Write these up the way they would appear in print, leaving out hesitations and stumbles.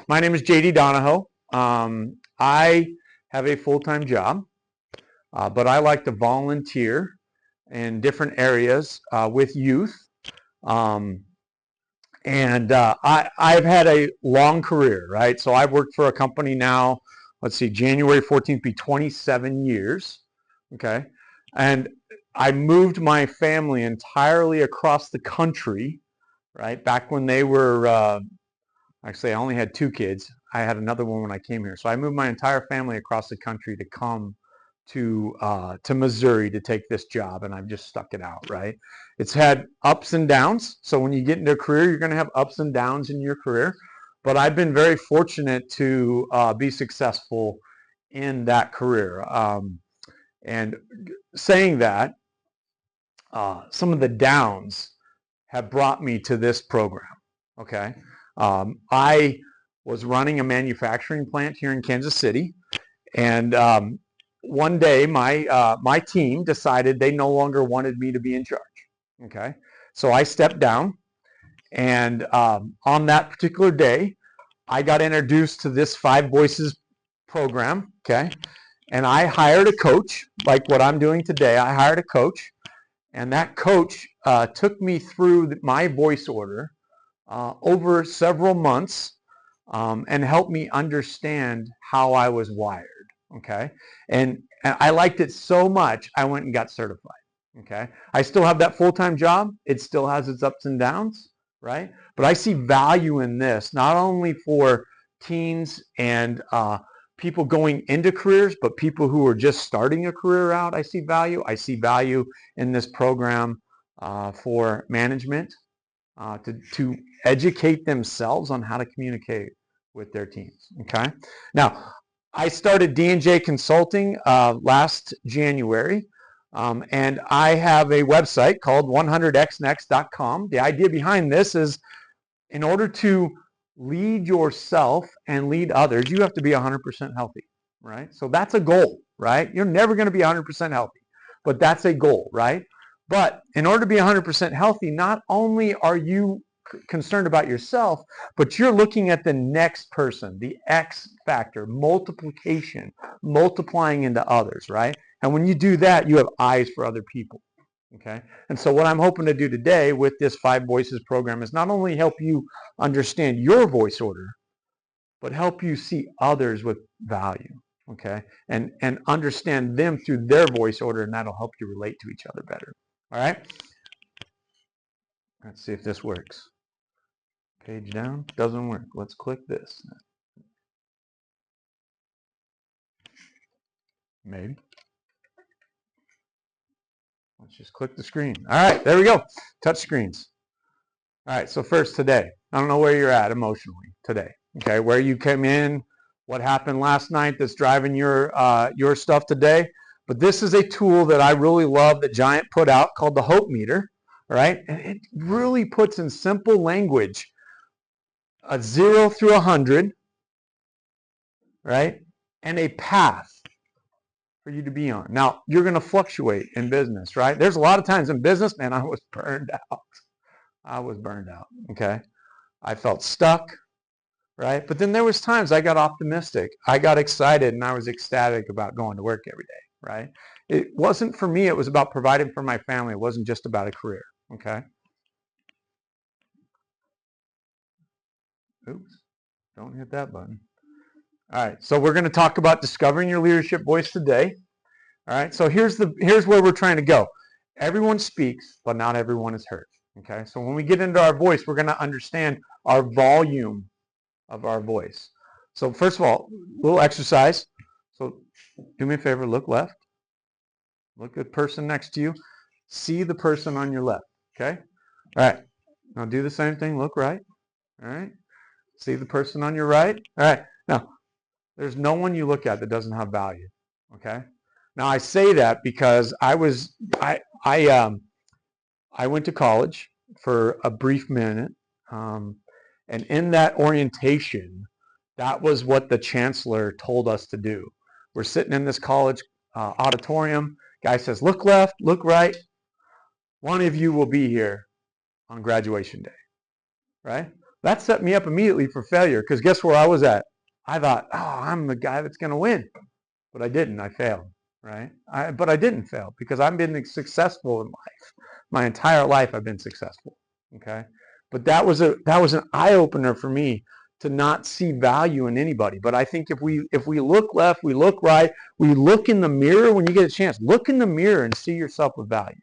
My name is JD Donahoe. I have a full-time job, but I like to volunteer in different areas with youth. Um, I've had a long career, right? So I've worked for a company now, let's see, January 14th be 27 years, okay? And I moved my family entirely across the country, right? Back when they were, actually, I only had two kids. I had another one when I came here. So I moved my entire family across the country to come to Missouri to take this job, and I've just stuck it out, right? It's had ups and downs. So when you get into a career, you're going to have ups and downs in your career. But I've been very fortunate to be successful in that career. And saying that, some of the downs have brought me to this program, okay? I was running a manufacturing plant here in Kansas City, and one day my team decided they no longer wanted me to be in charge. Okay, so I stepped down, and on that particular day, I got introduced to this Five Voices program. Okay, and I hired a coach, like what I'm doing today. I hired a coach, and that coach took me through my voice order over several months and helped me understand how I was wired. Okay, and I liked it so much, I went and got certified. Okay, I still have that full-time job. It still has its ups and downs, right? But I see value in this, not only for teens and people going into careers, but people who are just starting a career out. I see value. I see value in this program for management to educate themselves on how to communicate with their teams. Okay. Now, I started D&J Consulting last January, and I have a website called 100xnext.com. The idea behind this is, in order to lead yourself and lead others, you have to be 100% healthy, right? So that's a goal, right? You're never going to be 100% healthy, but that's a goal, right? But in order to be 100% healthy, not only are you concerned about yourself, but you're looking at the next person, the X factor, multiplication, multiplying into others, right? And when you do that, you have eyes for other people. Okay, and so what I'm hoping to do today with this Five Voices program is not only help you understand your voice order, but help you see others with value. Okay, and understand them through their voice order, and that'll help you relate to each other better. All right, let's see if this works. Page down doesn't work. Let's click this. Maybe. Let's just click the screen. All right, there we go. Touch screens. All right, so first today. I don't know where you're at emotionally today. Okay, where you came in, what happened last night that's driving your stuff today. But this is a tool that I really love that Giant put out called the Hope Meter. All right, and it really puts in simple language a 0 through 100, right, and a path for you to be on. Now, you're going to fluctuate in business, right? There's a lot of times in business, man, I was burned out. I was burned out, okay? I felt stuck, right? But then there was times I got optimistic. I got excited, and I was ecstatic about going to work every day, right? It wasn't for me. It was about providing for my family. It wasn't just about a career, okay? Oops, don't hit that button. All right, so we're going to talk about discovering your leadership voice today. All right, so here's where we're trying to go. Everyone speaks, but not everyone is heard. Okay, so when we get into our voice, we're going to understand our volume of our voice. So first of all, little exercise. So do me a favor, look left. Look at the person next to you. See the person on your left. Okay, all right. Now do the same thing. Look right. All right. See the person on your right. All right. Now, there's no one you look at that doesn't have value. Okay. Now I say that because I went to college for a brief minute, and in that orientation, that was what the chancellor told us to do. We're sitting in this college auditorium. Guy says, "Look left, look right. One of you will be here on graduation day." Right? That set me up immediately for failure, because guess where I was at? I thought, oh, I'm the guy that's going to win. But I didn't. I failed, right? But I didn't fail, because I've been successful in life. My entire life I've been successful, okay? But that was an eye-opener for me to not see value in anybody. But I think if we look left, we look right, we look in the mirror when you get a chance, look in the mirror and see yourself with value,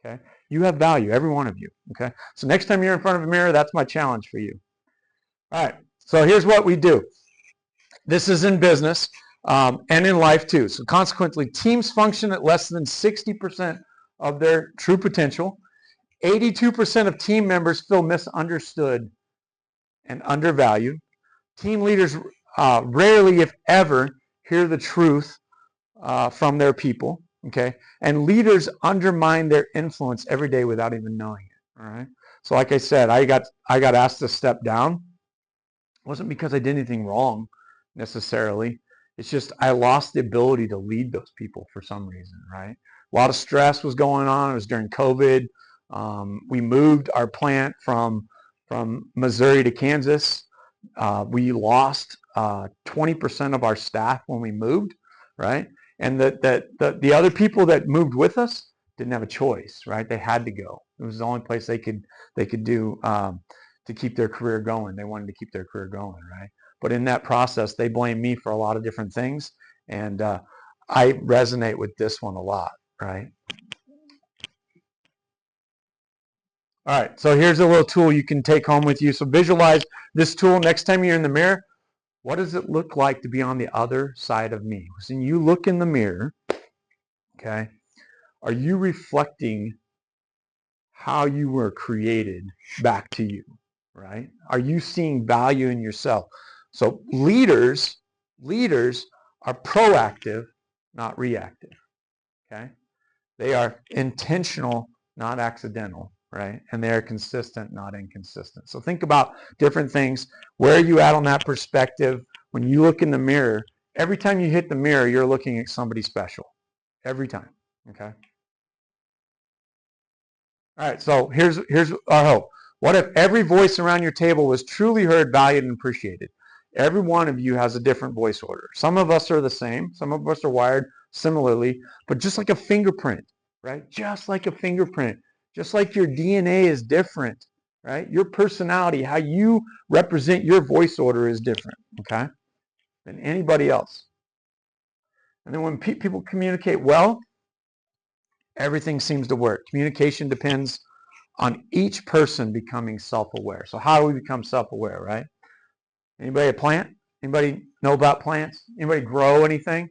okay? You have value, every one of you, okay? So next time you're in front of a mirror, that's my challenge for you. All right, so here's what we do. This is in business and in life too. So consequently, teams function at less than 60% of their true potential. 82% of team members feel misunderstood and undervalued. Team leaders rarely, if ever, hear the truth from their people, okay? And leaders undermine their influence every day without even knowing it, all right? So like I said, I got asked to step down. It wasn't because I did anything wrong necessarily. It's just I lost the ability to lead those people for some reason, right? A lot of stress was going on. It was during COVID. We moved our plant from Missouri to Kansas. We lost 20% of our staff when we moved, right? And the other people that moved with us didn't have a choice, right? They had to go. It was the only place they could do to keep their career going. They wanted to keep their career going, right? But in that process, they blamed me for a lot of different things, and I resonate with this one a lot, right? All right, so here's a little tool you can take home with you. So visualize this tool next time you're in the mirror. What does it look like to be on the other side of me? So when you look in the mirror, okay, are you reflecting how you were created back to you, right? Are you seeing value in yourself? So leaders are proactive, not reactive, okay? They are intentional, not accidental, right? And they are consistent, not inconsistent. So think about different things. Where are you at on that perspective? When you look in the mirror, every time you hit the mirror, you're looking at somebody special. Every time, okay? All right, so here's our hope. What if every voice around your table was truly heard, valued, and appreciated? Every one of you has a different voice order. Some of us are the same. Some of us are wired similarly, but just like a fingerprint, right? Just like a fingerprint, just like your DNA is different, right? Your personality, how you represent your voice order is different, okay, than anybody else. And then when people communicate well, everything seems to work. Communication depends on each person becoming self-aware. So how do we become self-aware, right? Anybody a plant? Anybody know about plants? Anybody grow anything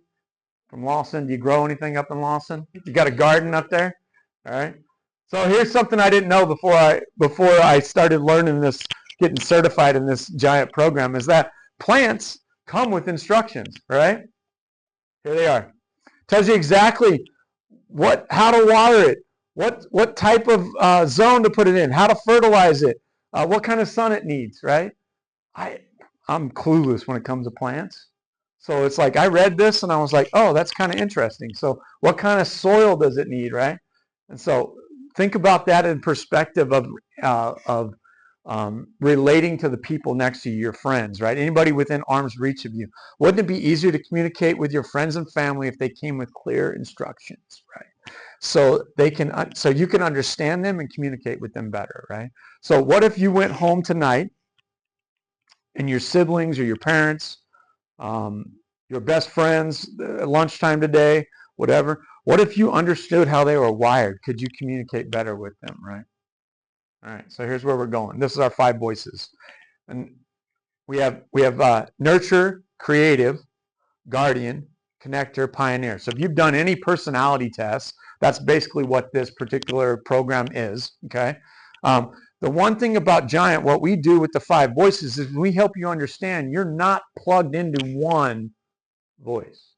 from Lawson? Do you grow anything up in Lawson? You got a garden up there? All right. So here's something I didn't know before I started learning this, getting certified in this giant program, is that plants come with instructions, right? Here they are. Tells you exactly how to water it, what type of zone to put it in, how to fertilize it, what kind of sun it needs, right? I'm clueless when it comes to plants. So it's like I read this and I was like, oh, that's kind of interesting. So what kind of soil does it need, right? And so think about that in perspective of relating to the people next to you, your friends, right? Anybody within arm's reach of you. Wouldn't it be easier to communicate with your friends and family if they came with clear instructions, right? So you can understand them and communicate with them better, right? So what if you went home tonight and your siblings or your parents, your best friends, at lunchtime today, whatever, what if you understood how they were wired? Could you communicate better with them, right? All right, so here's where we're going. This is our 5 voices. And we have nurture, creative, guardian, connector, pioneer. So if you've done any personality tests, that's basically what this particular program is, okay? The one thing about Giant, what we do with the 5 voices is we help you understand you're not plugged into one voice.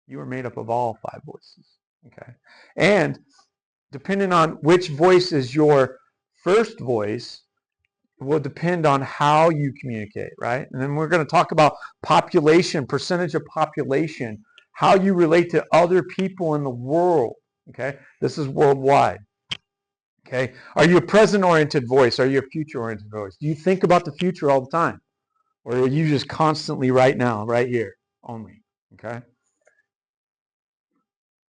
You are made up of all 5 voices, okay? And depending on which voice is your first voice will depend on how you communicate, right? And then we're going to talk about population, percentage of population, how you relate to other people in the world, okay? This is worldwide. Okay. Are you a present-oriented voice? Are you a future-oriented voice? Do you think about the future all the time? Or are you just constantly right now, right here only? Okay.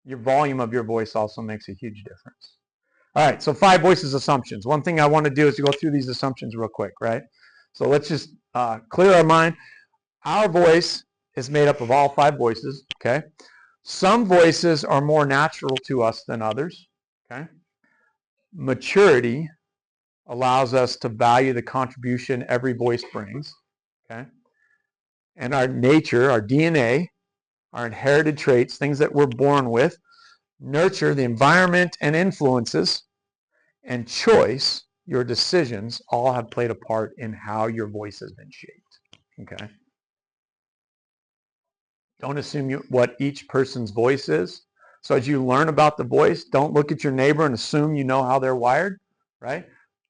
Your volume of your voice also makes a huge difference. All right, so 5 voices assumptions. One thing I want to do is to go through these assumptions real quick, right? So let's just clear our mind. Our voice is made up of all 5 voices, okay? Some voices are more natural to us than others, okay? Maturity allows us to value the contribution every voice brings, okay? And our nature, our DNA, our inherited traits, things that we're born with, nurture the environment and influences, and choice, your decisions, all have played a part in how your voice has been shaped, okay? Don't assume what each person's voice is. So as you learn about the voice, don't look at your neighbor and assume you know how they're wired, right?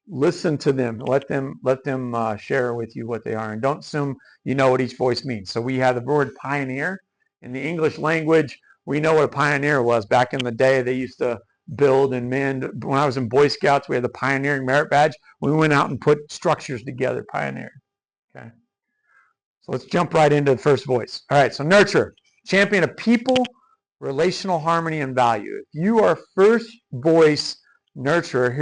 Listen to them. Let them share with you what they are, and don't assume you know what each voice means. So we have the word pioneer in the English language. We know what a pioneer was back in the day. They used to build and mend. When I was in Boy Scouts, we had the pioneering merit badge. We went out and put structures together, pioneering. Okay. So let's jump right into the first voice. All right, so nurture, champion of people, relational harmony, and value. If you are first voice nurturer,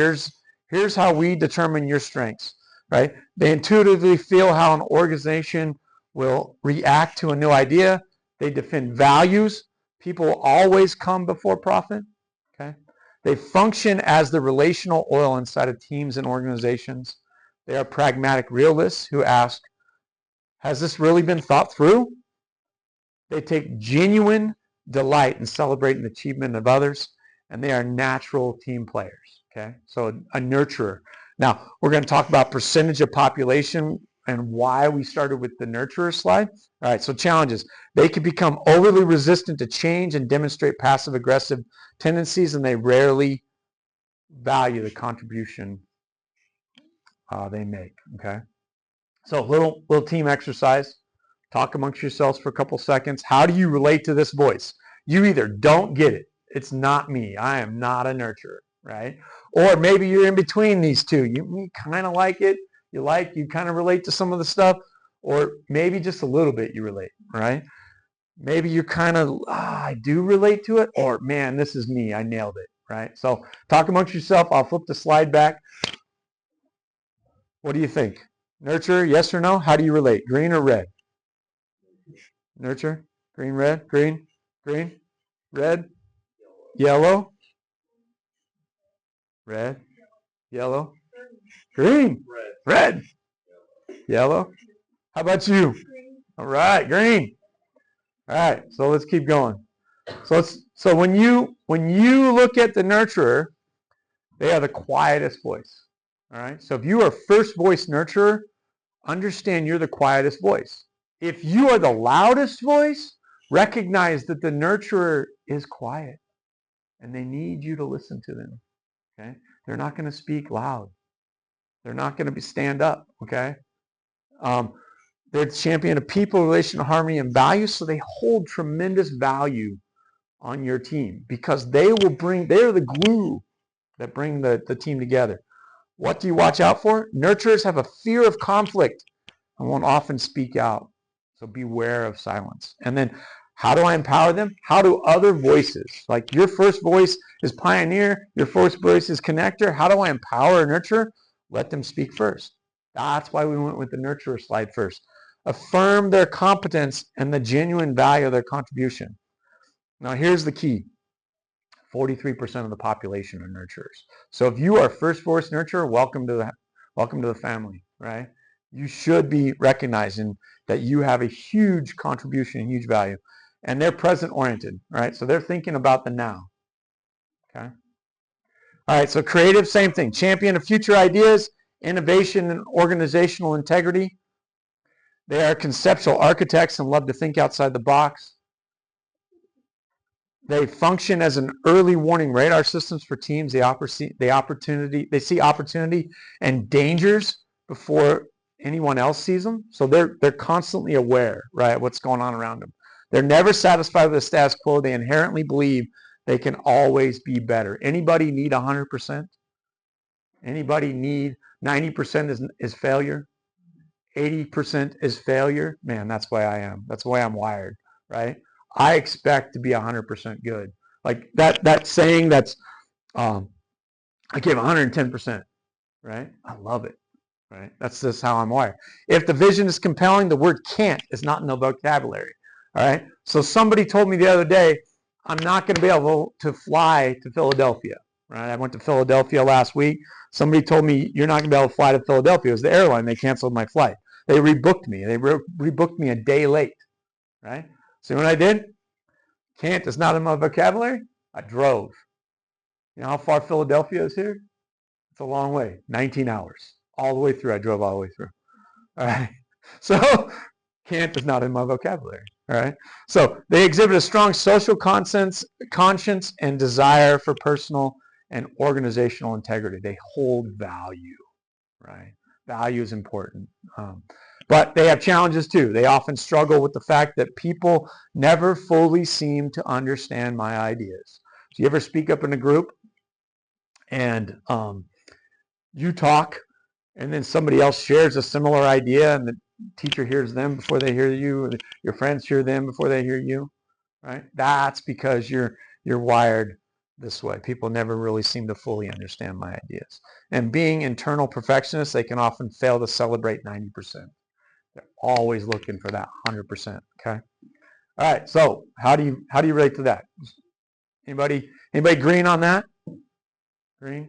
here's how we determine your strengths, right? They intuitively feel how an organization will react to a new idea. They defend values. People will always come before profit, okay? They function as the relational oil inside of teams and organizations. They are pragmatic realists who ask, has this really been thought through? They take genuine delight in celebrating the achievement of others, and they are natural team players, okay? So a nurturer. Now, we're going to talk about percentage of population and why we started with the nurturer slide. All right, so challenges. They can become overly resistant to change and demonstrate passive-aggressive tendencies, and they rarely value the contribution they make, okay? So little team exercise. Talk amongst yourselves for a couple seconds. How do you relate to this voice? You either don't get it. It's not me. I am not a nurturer, right? Or maybe you're in between these two. You kind of like it. You kind of relate to some of the stuff. Or maybe just a little bit you relate, right? Maybe you're kind of, I do relate to it. Or, man, this is me. I nailed it, right? So talk amongst yourself. I'll flip the slide back. What do you think? Nurture, yes or no? How do you relate? Green or red? Nurture, green, red, green, red, yellow, red, yellow, green, red, yellow. How about you? All right, green. All right, so let's keep going. So when you look at the nurturer, they are the quietest voice. All right. So if you are first voice nurturer, understand you're the quietest voice. If you are the loudest voice, recognize that the nurturer is quiet and they need you to listen to them. Okay? They're not going to speak loud. They're not going to stand up. Okay? They're the champion of people, relational harmony, and value, so they hold tremendous value on your team because they're the glue that bring the team together. What do you watch out for? Nurturers have a fear of conflict and won't often speak out. So beware of silence. And then how do I empower them? How do other voices, like your first voice is pioneer, your first voice is connector. How do I empower a nurturer? Let them speak first. That's why we went with the nurturer slide first. Affirm their competence and the genuine value of their contribution. Now here's the key. 43% of the population are nurturers. So if you are first voice nurturer, welcome to the family, right? You should be recognizing that you have a huge contribution, huge value. And they're present oriented, right? So they're thinking about the now. Okay. All right, so creative, same thing. Champion of future ideas, innovation, and organizational integrity. They are conceptual architects and love to think outside the box. They function as an early warning radar systems for teams. They see opportunity and dangers before anyone else sees them. So they're constantly aware, right, what's going on around them. They're never satisfied with the status quo. They inherently believe they can always be better. Anybody need 100%? Anybody need 90% is failure? 80% is failure? Man, that's why I am. That's the way I'm wired, right? I expect to be 100% good. Like that saying that's, I give 110%, right? I love it, right? That's just how I'm wired. If the vision is compelling, the word can't is not in the vocabulary, all right? So somebody told me the other day, I'm not going to be able to fly to Philadelphia, right? I went to Philadelphia last week. Somebody told me, you're not going to be able to fly to Philadelphia. It was the airline. They canceled my flight. They rebooked me. They rebooked me a day late, right? See what I did? Can't is not in my vocabulary. I drove. You know how far Philadelphia is here? It's a long way, 19 hours. All the way through. I drove all the way through. All right. So can't is not in my vocabulary. All right. So they exhibit a strong social conscience and desire for personal and organizational integrity. They hold value, right? Value is important. But they have challenges too. They often struggle with the fact that people never fully seem to understand my ideas. So you ever speak up in a group and you talk and then somebody else shares a similar idea and the teacher hears them before they hear you, or your friends hear them before they hear you, right? That's because you're wired this way. People never really seem to fully understand my ideas. And being internal perfectionists, they can often fail to celebrate 90%. They're always looking for that 100%, okay? All right, so how do you relate to that? Anybody green on that? Green,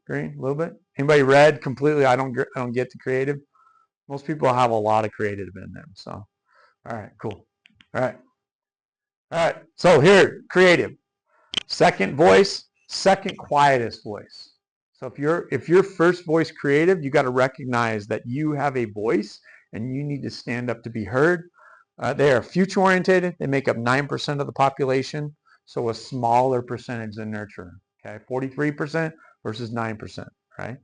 a little bit. Anybody red completely? I don't get the creative. Most people have a lot of creative in them. So, all right, cool. All right. So here, creative. Second voice, second quietest voice. So if your first voice creative, you got to recognize that you have a voice and you need to stand up to be heard. They are future oriented. They make up 9% of the population, so a smaller percentage than nurturer. Okay, 43% versus 9%, right?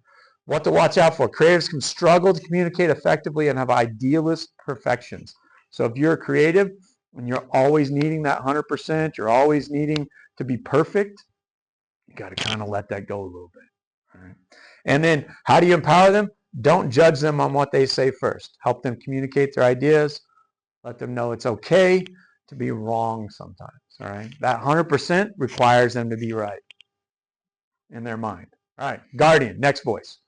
What to watch out for. Creatives can struggle to communicate effectively and have idealist perfections. So if you're a creative and you're always needing that 100%, you're always needing to be perfect, you got to kind of let that go a little bit. All right? And then how do you empower them? Don't judge them on what they say first. Help them communicate their ideas. Let them know it's okay to be wrong sometimes. All right? That 100% requires them to be right in their mind. All right, guardian, next voice.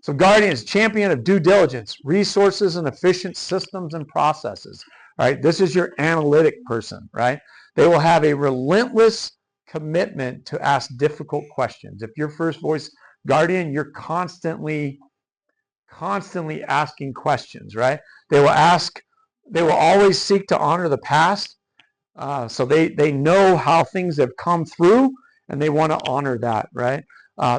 So guardian is champion of due diligence, resources, and efficient systems and processes. All right, this is your analytic person, right? They will have a relentless commitment to ask difficult questions. If you're first voice guardian, you're constantly asking questions, right? They will always seek to honor the past. So they know how things have come through and they want to honor that, right?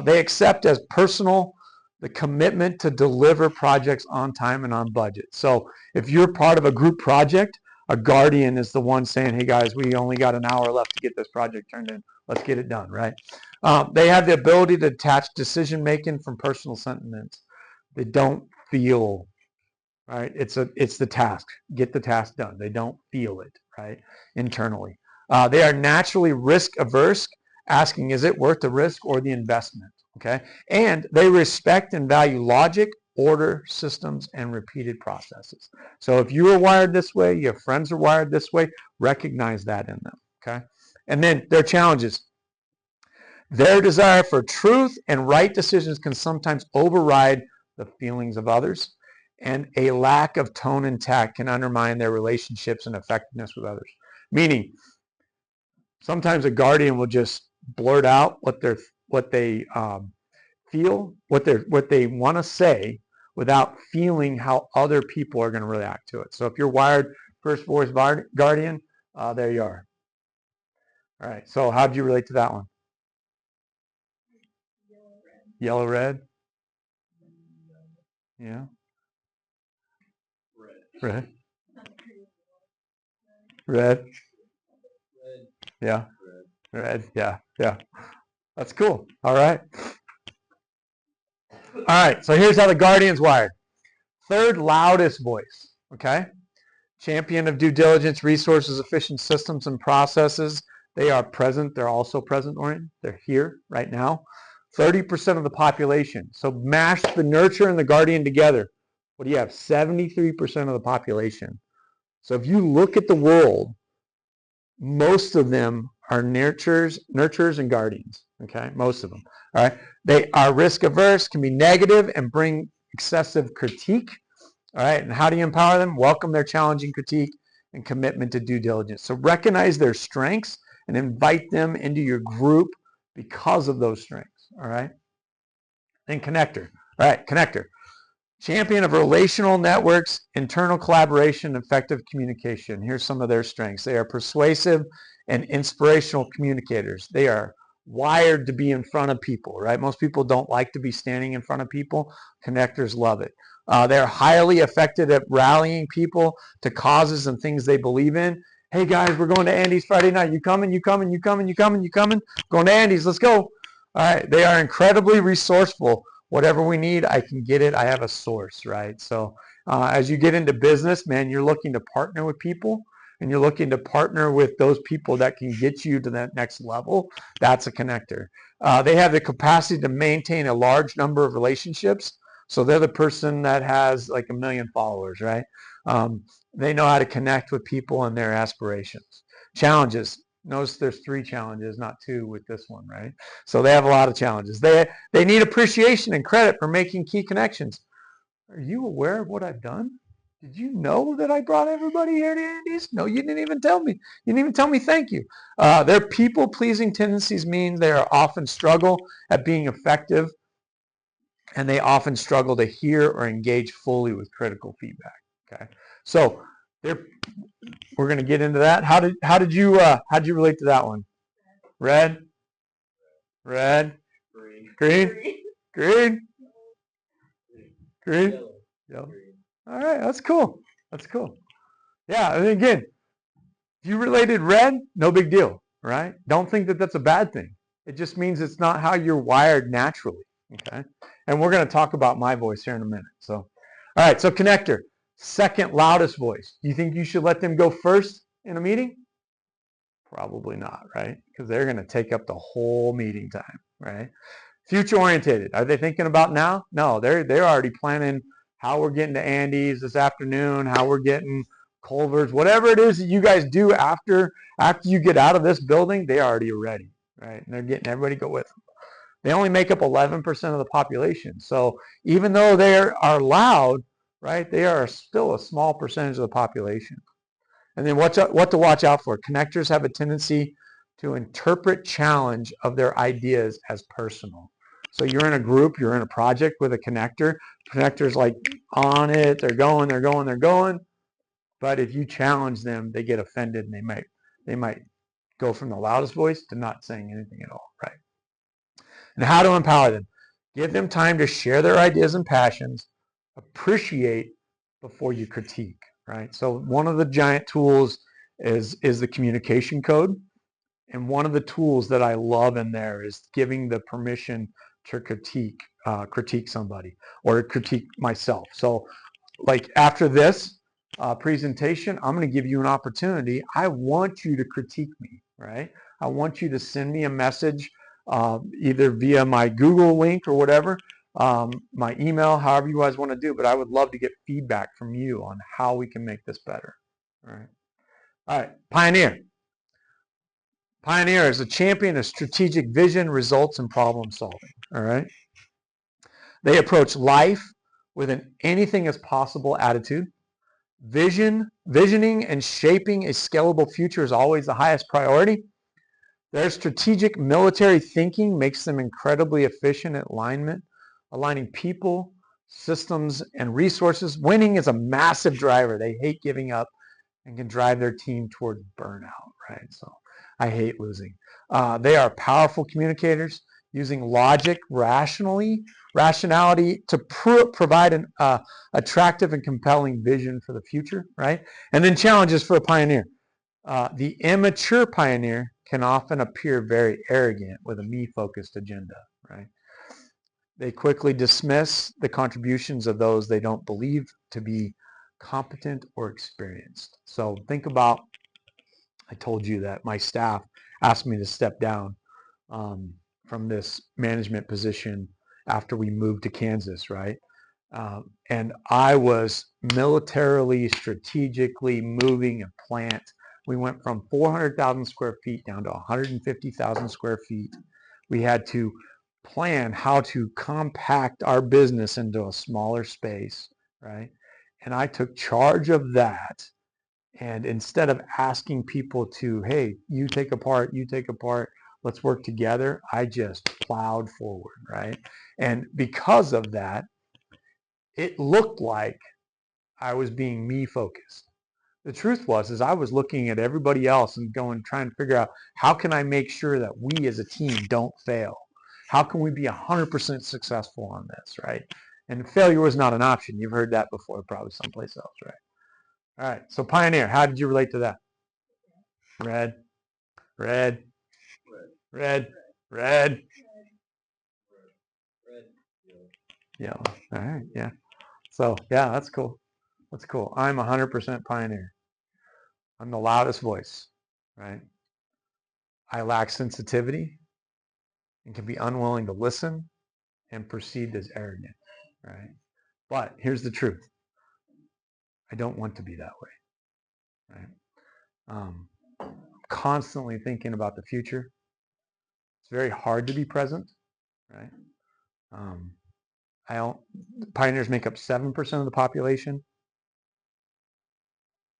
They accept as personal the commitment to deliver projects on time and on budget. So if you're part of a group project, a guardian is the one saying, hey guys, we only got an hour left to get this project turned in. Let's get it done, right? They have the ability to detach decision making from personal sentiments. They don't feel, right? It's the task. Get the task done. They don't feel it, right? Internally. They are naturally risk averse, asking, is it worth the risk or the investment? Okay. And they respect and value logic, order, systems, and repeated processes. So if you are wired this way, your friends are wired this way, recognize that in them. Okay. And then their challenges. Their desire for truth and right decisions can sometimes override the feelings of others, and a lack of tone and tact can undermine their relationships and effectiveness with others. Meaning, sometimes a guardian will just blurt out what they feel, what they want to say, without feeling how other people are going to react to it. So if you're wired first voice guardian, there you are. All right. So how do you relate to that one? Yellow, red. Yeah. Red. Red. Yeah. Red. Yeah. Yeah. That's cool. All right. All right. So here's how the guardian's wired. Third loudest voice. Okay. Champion of due diligence, resources, efficient systems, and processes. They are present. They're also present oriented. They're here right now. 30% of the population. So mash the nurture and the guardian together. What do you have? 73% of the population. So if you look at the world, most of them are nurturers and guardians. Okay, most of them. All right, they are risk averse, can be negative, and bring excessive critique. All right, and how do you empower them? Welcome their challenging critique and commitment to due diligence. So recognize their strengths and invite them into your group because of those strengths. All right. Then connector. All right, connector. Champion of relational networks, internal collaboration, effective communication. Here's some of their strengths. They are persuasive and inspirational communicators. They are wired to be in front of people, right? Most people don't like to be standing in front of people. Connectors love it. They're highly effective at rallying people to causes and things they believe in. Hey guys, we're going to Andy's Friday night. You coming? You coming? You coming? You coming? You coming? Going to Andy's. Let's go. All right. They are incredibly resourceful. Whatever we need, I can get it. I have a source, right? So as you get into business, man, you're looking to partner with people, and you're looking to partner with those people that can get you to that next level. That's a connector. They have the capacity to maintain a large number of relationships. So they're the person that has like 1 million followers, right? They know how to connect with people and their aspirations. Challenges. Notice there's 3 challenges, not 2 with this one, right? So they have a lot of challenges. They need appreciation and credit for making key connections. Are you aware of what I've done? Did you know that I brought everybody here to Andy's? No, you didn't even tell me. You didn't even tell me thank you. Their people-pleasing tendencies mean they are often struggle at being effective, and they often struggle to hear or engage fully with critical feedback. Okay, so we're going to get into that. How did you relate to that one? Red, red, green, green, green. Yellow. All right, that's cool. That's cool. Yeah, and again, if you related red, no big deal, right? Don't think that that's a bad thing. It just means it's not how you're wired naturally. Okay, and we're going to talk about my voice here in a minute. So, all right, so connector, second loudest voice. Do you think you should let them go first in a meeting? Probably not, right? Because they're going to take up the whole meeting time, right? Future orientated. Are they thinking about now? No, they're already planning how we're getting to Andy's this afternoon, how we're getting Culver's, whatever it is that you guys do after you get out of this building, they already are ready, right? And they're getting everybody to go with them. They only make up 11% of the population. So even though they are loud, right, they are still a small percentage of the population. And then what to watch out for. Connectors have a tendency to interpret challenge of their ideas as personal. So you're in a group, you're in a project with a connector. Connector's like on it, they're going. But if you challenge them, they get offended and they might go from the loudest voice to not saying anything at all, right? And how to empower them. Give them time to share their ideas and passions. Appreciate before you critique, right? So one of the giant tools is the communication code. And one of the tools that I love in there is giving the permission to critique somebody or critique myself. So like after this presentation, I'm going to give you an opportunity. I want you to critique me, right? I want you to send me a message either via my Google link or whatever, my email, however you guys want to do. But I would love to get feedback from you on how we can make this better. All right. All right. Pioneer. Pioneer is a champion of strategic vision, results, and problem solving. All right. They approach life with an anything is possible attitude. Visioning and shaping a scalable future is always the highest priority. Their strategic military thinking makes them incredibly efficient at aligning people, systems, and resources. Winning is a massive driver. They hate giving up and can drive their team toward burnout, right? So I hate losing. They are powerful communicators using logic, rationality to provide an attractive and compelling vision for the future, right? And then challenges for a pioneer. The immature pioneer can often appear very arrogant with a me-focused agenda, right? They quickly dismiss the contributions of those they don't believe to be competent or experienced. So think about, I told you that my staff asked me to step down from this management position after we moved to Kansas, right? And I was militarily, strategically moving a plant. We went from 400,000 square feet down to 150,000 square feet. We had to plan how to compact our business into a smaller space, right? And I took charge of that. And instead of asking people to, hey, you take a part, let's work together, I just plowed forward, right? And because of that, it looked like I was being me focused. The truth was, is I was looking at everybody else and trying to figure out how can I make sure that we as a team don't fail? How can we be 100% successful on this, right? And failure was not an option. You've heard that before, probably someplace else, right? All right. So Pioneer, how did you relate to that? Red, red, red, red, yellow. All right. Yeah. So yeah, that's cool. That's cool. I'm 100% Pioneer. I'm the loudest voice, right? I lack sensitivity and can be unwilling to listen and perceived as arrogant, right? But here's the truth. I don't want to be that way, right? Constantly thinking about the future. It's very hard to be present, right? Um, I don't, Pioneers make up 7% of the population.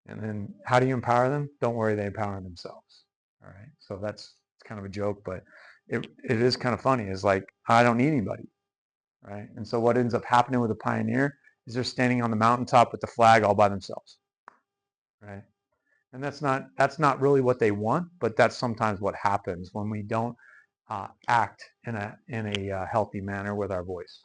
And then how do you empower them? Don't worry, they empower themselves. All right. So that's kind of a joke, but it is kind of funny. Is like, I don't need anybody. Right. And so what ends up happening with a pioneer is they're standing on the mountaintop with the flag all by themselves. Right. And that's not really what they want, but that's sometimes what happens when we don't act in a healthy manner with our voice.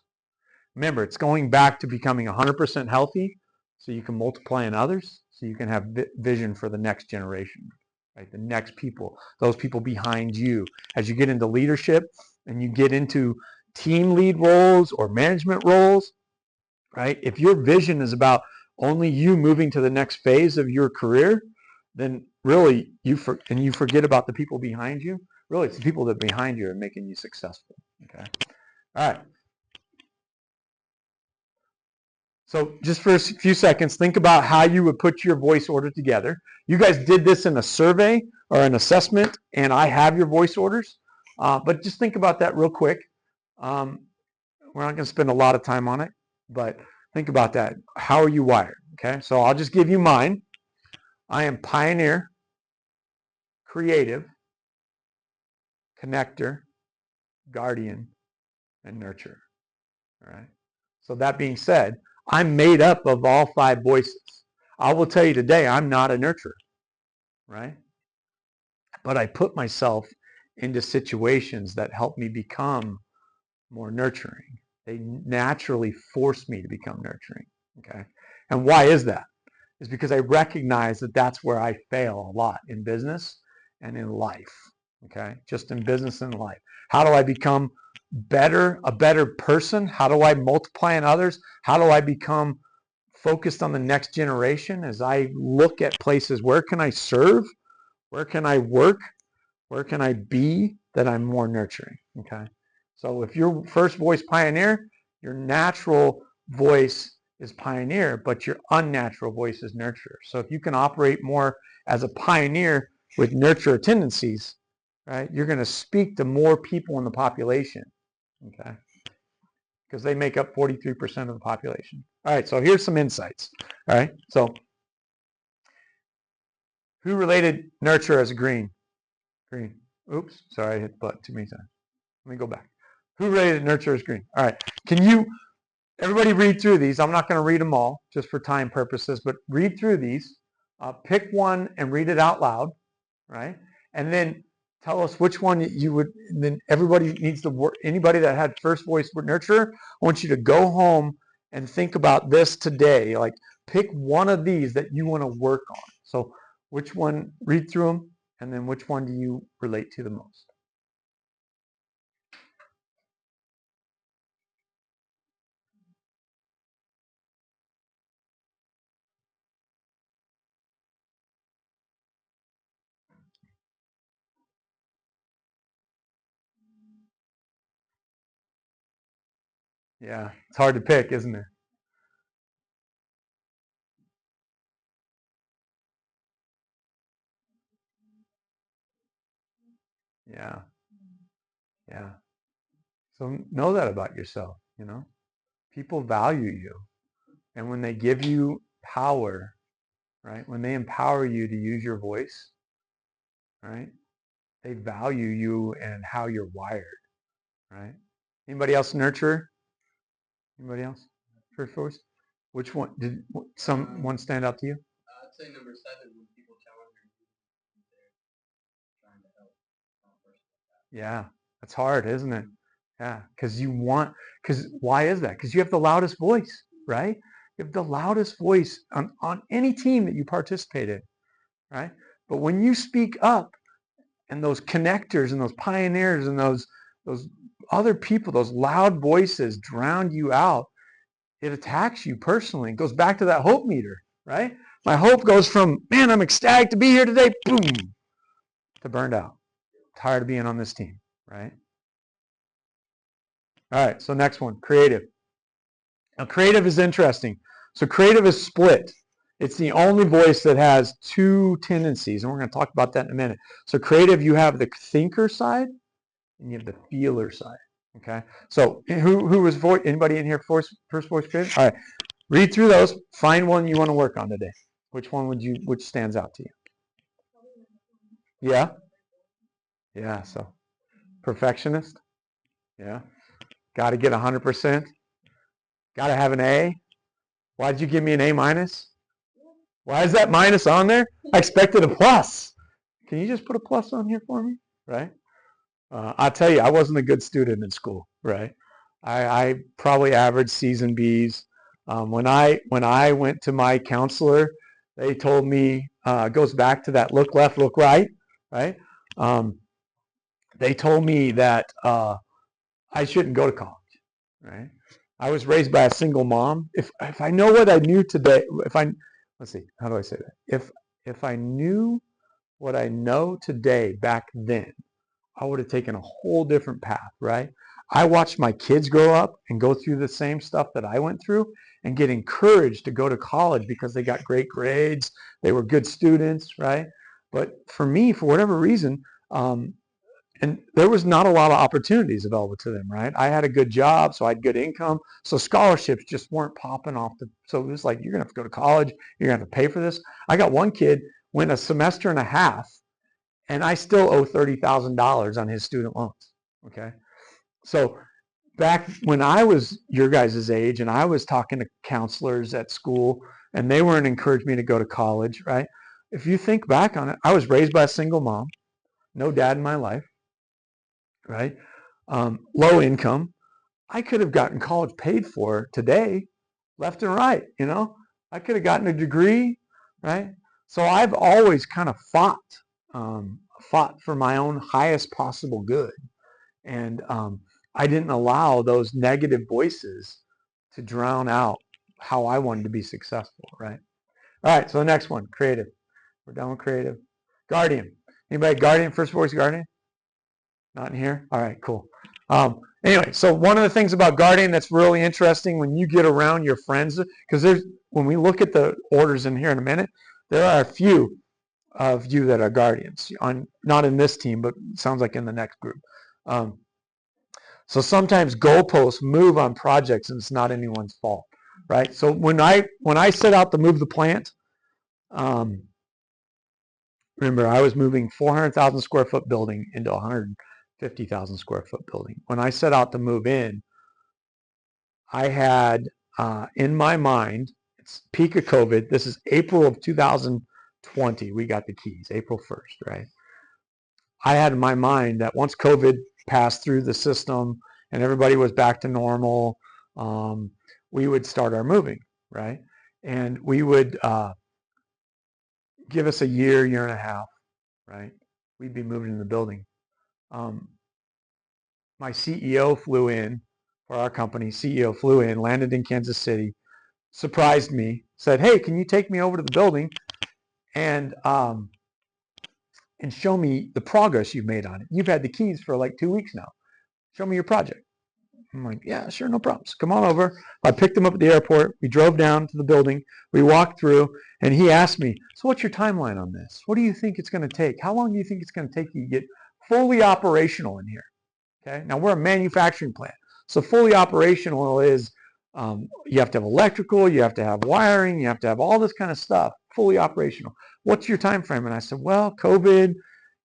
Remember, it's going back to becoming 100% healthy so you can multiply in others, so you can have vision for the next generation, right? The next people, those people behind you. As you get into leadership and you get into team lead roles or management roles, right? If your vision is about only you moving to the next phase of your career, then really you forget about the people behind you. Really, it's the people that are behind you are making you successful. Okay. All right. So just for a few seconds, think about how you would put your voice order together. You guys did this in a survey or an assessment, and I have your voice orders. But just think about that real quick. We're not going to spend a lot of time on it, but think about that. How are you wired? Okay, so I'll just give you mine. I am pioneer, creative, connector, guardian, and nurturer. All right. So that being said, I'm made up of all 5 voices. I will tell you today, I'm not a nurturer, right? But I put myself into situations that help me become more nurturing. They naturally force me to become nurturing. Okay. And why is that? Is because I recognize that that's where I fail a lot in business and in life. Okay. Just in business and life. How do I become a better person? How do I multiply in others? How do I become focused on the next generation as I look at places? Where can I serve? Where can I work? Where can I be that I'm more nurturing? Okay. So if your first voice pioneer, your natural voice is pioneer, but your unnatural voice is nurturer. So if you can operate more as a pioneer with nurturer tendencies, right, you're going to speak to more people in the population. Okay. Because they make up 43% of the population. All right. So here's some insights. All right. So who related nurture as a green? Green. Oops. Sorry, I hit the button too many times. Let me go back. Who rated nurture as green? All right. Can you, everybody read through these. I'm not going to read them all just for time purposes, but read through these. Pick one and read it out loud, right? And then tell us which one you would, and then everybody needs to work, anybody that had first voice nurture, I want you to go home and think about this today. Like pick one of these that you want to work on. So which one, read through them, and then which one do you relate to the most? Yeah, it's hard to pick, isn't it? Yeah, yeah. So know that about yourself, you know. People value you. And when they give you power, right? When they empower you to use your voice, right? They value you and how you're wired, right? Anybody else nurturer? Anybody else? First voice? Which one did one stand out to you? I'd say number 7 when people challenge you, they're trying to help. Yeah, that's hard, isn't it? Yeah, because why is that? Because you have the loudest voice, right? You have the loudest voice on any team that you participate in, right? But when you speak up and those connectors and those pioneers and those other people, those loud voices drown you out, it attacks you personally. It goes back to that hope meter, right? My hope goes from, man, I'm ecstatic to be here today, boom, to burned out. Tired of being on this team, right? All right, so next one, creative. Now, creative is interesting. So creative is split. It's the only voice that has two tendencies, and we're going to talk about that in a minute. So creative, you have the thinker side, and you have the feeler side. Okay. So who was voice? Anybody in here first voice creative? All right. Read through those. Find one you want to work on today. Which stands out to you? Yeah. Yeah. So perfectionist. Yeah. Got to get 100%. Got to have an A. Why did you give me an A minus? Why is that minus on there? I expected a plus. Can you just put a plus on here for me? Right? I'll tell you, I wasn't a good student in school. Right? I probably averaged C's and B's. When I went to my counselor, they told me goes back to that look left, look right. Right? Um, they told me that I shouldn't go to college. Right? I was raised by a single mom. If I know what I knew today, if I let's see, how do I say that? If I knew what I know today back then, I would have taken a whole different path, right? I watched my kids grow up and go through the same stuff that I went through and get encouraged to go to college because they got great grades, they were good students, right? But for me, for whatever reason, and there was not a lot of opportunities available to them, right? I had a good job, so I had good income. So scholarships just weren't popping off so it was like, you're gonna have to go to college, you're gonna have to pay for this. I got one kid went a semester and a half, and I still owe $30,000 on his student loans. Okay. So back when I was your guys' age and I was talking to counselors at school and they weren't encouraging me to go to college, right? If you think back on it, I was raised by a single mom, no dad in my life, right? Low income. I could have gotten college paid for today, left and right, you know? I could have gotten a degree, right? So I've always kind of fought for my own highest possible good. And I didn't allow those negative voices to drown out how I wanted to be successful, right? All right, so the next one, creative. We're done with creative. Guardian. Anybody guardian, first voice guardian? Not in here? All right, cool. Anyway, so one of the things about guardian that's really interesting when you get around your friends, because when we look at the orders in here in a minute, there are a few of you that are guardians. Not in this team, but sounds like in the next group. So sometimes goalposts move on projects and it's not anyone's fault, right? So when I set out to move the plant, um, remember I was moving 400,000 square foot building into 150,000 square foot building. When I set out to move in, I had in my mind, it's peak of COVID. This is April of 2020. We got the keys, April 1st, right? I had in my mind that once COVID passed through the system and everybody was back to normal, we would start our moving, right? And we would give us a year and a half, right? We'd be moving in the building. My CEO flew in for our company. CEO flew in, landed in Kansas City, surprised me, said, "Hey, can you take me over to the building and show me the progress you've made on it? You've had the keys for like 2 weeks now. Show me your project." I'm like, yeah, sure, no problems. Come on over. I picked him up at the airport. We drove down to the building. We walked through, and he asked me, so what's your timeline on this? What do you think it's going to take? How long do you think it's going to take you to get fully operational in here? Okay. Now, we're a manufacturing plant. So fully operational is you have to have electrical, you have to have wiring, you have to have all this kind of stuff, fully operational. What's your time frame? And I said, well, COVID,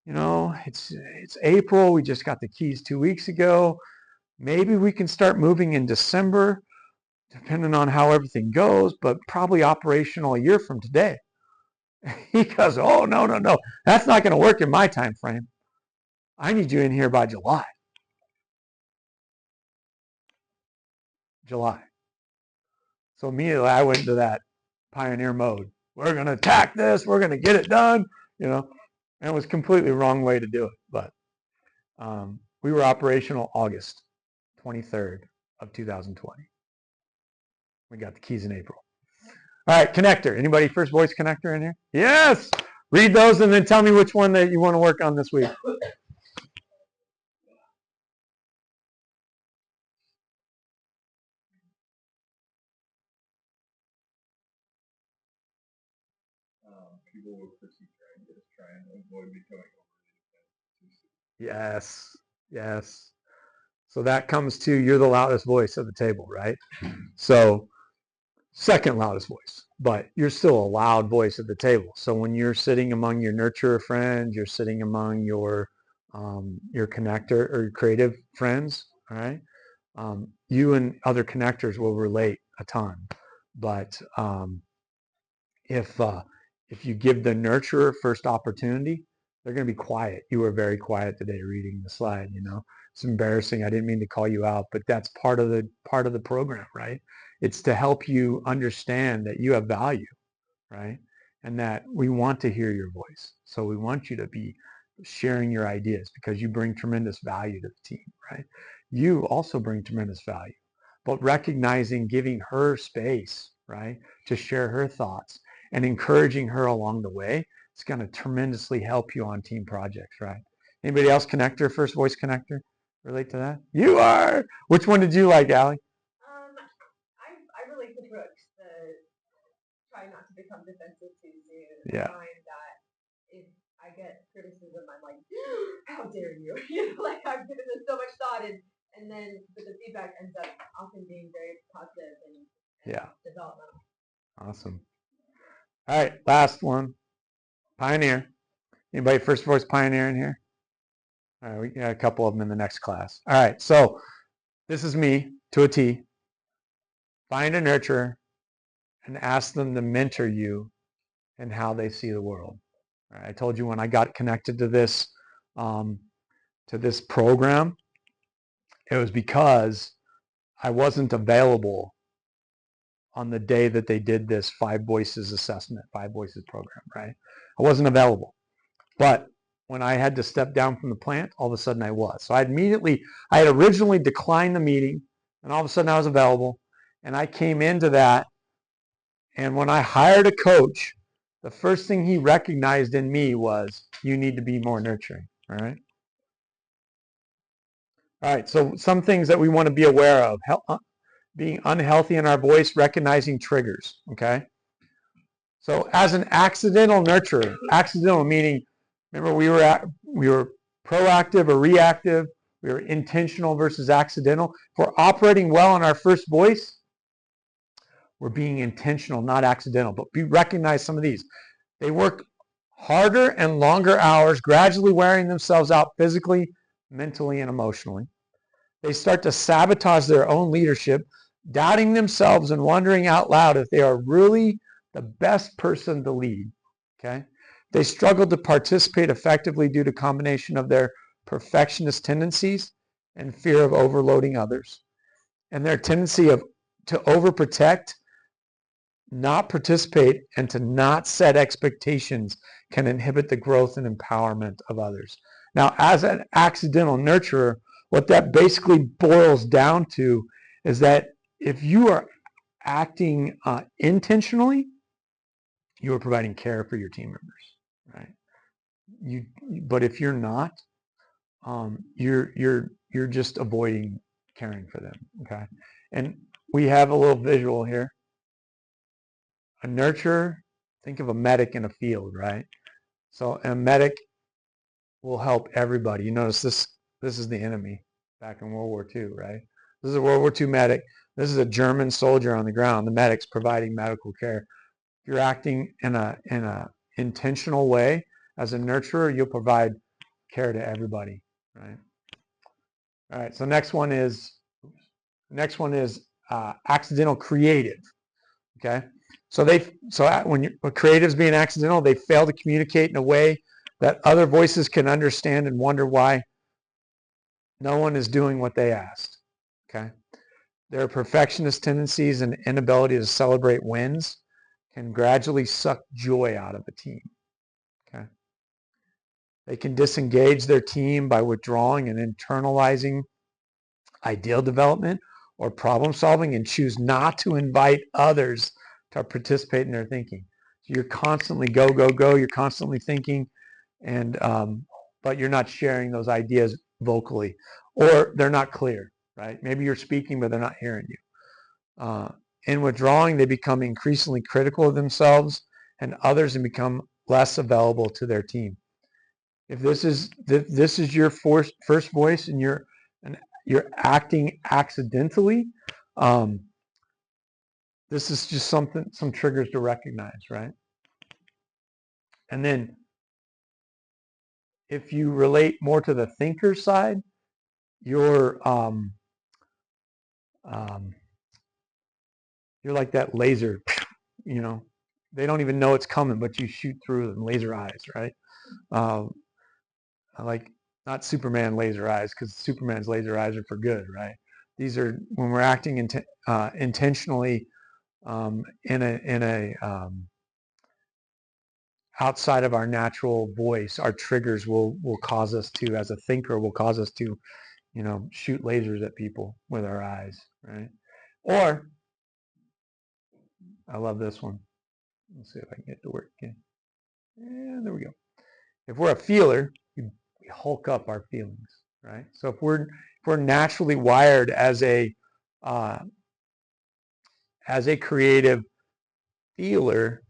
it's April. We just got the keys 2 weeks ago. Maybe we can start moving in December, depending on how everything goes, but probably operational a year from today. He goes, oh, no, no, no. That's not going to work in my time frame. I need you in here by July. So immediately I went into that pioneer mode. We're going to attack this. We're going to get it done, and it was completely wrong way to do it. But we were operational August 23rd of 2020. We got the keys in April. All right, connector. Anybody first voice connector in here? Yes. Read those and then tell me which one that you want to work on this week. People with critique just try and avoid becoming Yes. Yes. So that comes to you're the loudest voice at the table, right? So second loudest voice, but you're still a loud voice at the table. So when you're sitting among your nurturer friends, you're sitting among your connector or your creative friends, all right? You and other connectors will relate a ton, but if you give the nurturer first opportunity, they're going to be quiet. You were very quiet today reading the slide. It's embarrassing. I didn't mean to call you out, but that's part of the program, right? It's to help you understand that you have value, right? And that we want to hear your voice. So we want you to be sharing your ideas because you bring tremendous value to the team, right? You also bring tremendous value, but recognizing, giving her space, right, to share her thoughts and encouraging her along the way, it's going to tremendously help you on team projects, right? Anybody else connector, first voice connector, relate to that? You are. Which one did you like, Allie? I relate to Brooks, the try not to become defensive too soon. Yeah. I find that if I get criticism, I'm like, how dare you? Like I've given this so much thought, and then but the feedback ends up often being very positive and Yeah. developmental. Awesome. All right, last one. Pioneer. Anybody first voice pioneer in here? All right, we got a couple of them in the next class. All right, so this is me to a T. Find a nurturer and ask them to mentor you in how they see the world. All right, I told you when I got connected to this program, it was because I wasn't available on the day that they did this 5 voices assessment, 5 voices program, right? I wasn't available. But when I had to step down from the plant, all of a sudden I was. So I had originally declined the meeting, and all of a sudden I was available. And I came into that, and when I hired a coach, the first thing he recognized in me was, you need to be more nurturing, all right? All right, so some things that we want to be aware of. Being unhealthy in our voice, recognizing triggers, okay? So as an accidental nurturer, accidental meaning, remember we were proactive or reactive, we were intentional versus accidental. If we're operating well in our first voice, we're being intentional, not accidental, but recognize some of these. They work harder and longer hours, gradually wearing themselves out physically, mentally, and emotionally. They start to sabotage their own leadership, doubting themselves and wondering out loud if they are really the best person to lead, okay? They struggle to participate effectively due to combination of their perfectionist tendencies and fear of overloading others. And their tendency to overprotect, not participate, and to not set expectations can inhibit the growth and empowerment of others. Now, as an accidental nurturer, what that basically boils down to is that if you are acting intentionally, you are providing care for your team members, right? But if you're not, you're just avoiding caring for them. Okay, and we have a little visual here. A nurturer, think of a medic in a field, right? So a medic will help everybody. You notice this is the enemy back in World War II, right? This is a World War II medic. This is a German soldier on the ground. The medic's providing medical care. If you're acting in a intentional way as a nurturer, you'll provide care to everybody, right? All right. So next one is accidental creative. Okay. So when creatives being accidental, they fail to communicate in a way that other voices can understand and wonder why no one is doing what they asked. Okay. Their perfectionist tendencies and inability to celebrate wins can gradually suck joy out of a team. Okay. They can disengage their team by withdrawing and internalizing ideal development or problem solving and choose not to invite others to participate in their thinking. So you're constantly go, go, go. You're constantly thinking, and but you're not sharing those ideas vocally, or they're not clear, right? Maybe you're speaking, but they're not hearing you. In withdrawing, they become increasingly critical of themselves and others and become less available to their team. If this is your first voice and you're acting accidentally, this is just some triggers to recognize, right? And then if you relate more to the thinker side, you're like that laser, you know, they don't even know it's coming, but you shoot through them, laser eyes, right? I like not Superman laser eyes, because Superman's laser eyes are for good, right? These are when we're acting intentionally in a outside of our natural voice. Our triggers will cause us to, as a thinker, will cause us to, you know, shoot lasers at people with our eyes, right? Or I love this one. Let's see if I can get it to work again. And there we go. If we're a feeler, we hulk up our feelings, right? So if we're naturally wired as a creative feeler,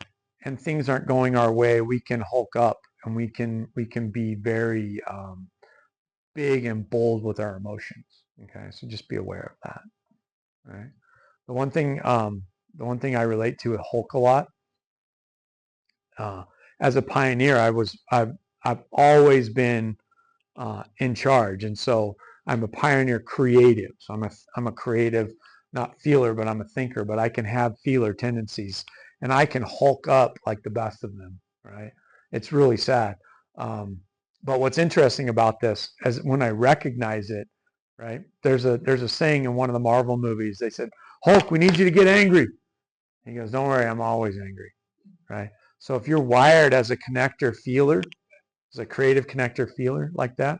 and things aren't going our way, we can hulk up and we can be very big and bold with our emotions. Okay, so just be aware of that. Right. The one thing I relate to Hulk a lot. As a pioneer, I've always been in charge, and so I'm a pioneer creative. So I'm a creative, not feeler, but I'm a thinker. But I can have feeler tendencies, and I can hulk up like the best of them. Right? It's really sad. But what's interesting about this is when I recognize it. Right? There's a saying in one of the Marvel movies. They said, "Hulk, we need you to get angry." He goes, "Don't worry, I'm always angry." Right? So if you're wired as a connector feeler, as a creative connector feeler like that,